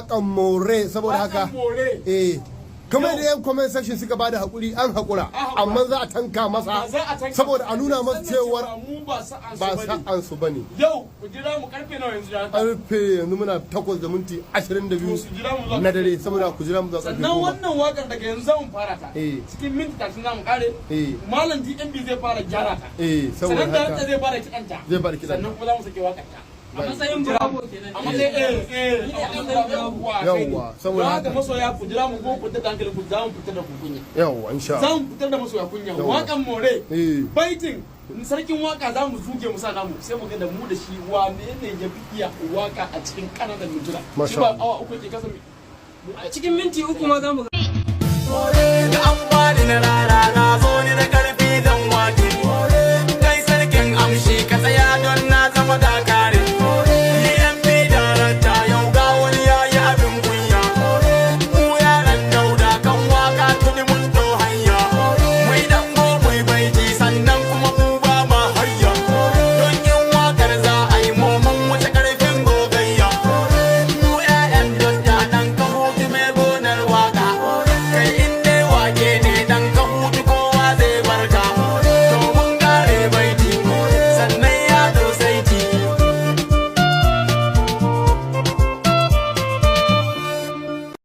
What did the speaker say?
waƙan more saboda haka kamar da yan comment section suka bada hakuri an hakura amma za a tanka masa saboda a nuna masa cewar ba sa'an su bane yau ku jira mu karfe nawa yanzu da karfe yanzu muna 8:22 na dare saboda ku jira mu za sannan wannan wakar daga yanzu zamu fara ta cikin minti 30 zamu kare malam DMB zai fara gyara ta saboda haka zai fara kidanta sannan kuma zamu sake wakar ta a matsayin bravo kenan a matsayin yawa saboda haka masoya ku jira mu ko ku ta dankali ku zamu fitar da ku kunya yawa insha Allah zamu fitar da masoya kunya wakan more baitin sarkin waka zamu zuge mu sa namu sai mu ga da mu da shi wane ne ya fi iya waka a cikin kananan mintuna shi ba awa uku ke kasa a cikin minti uku ma zamu ga more da an bani na rara na zo ni da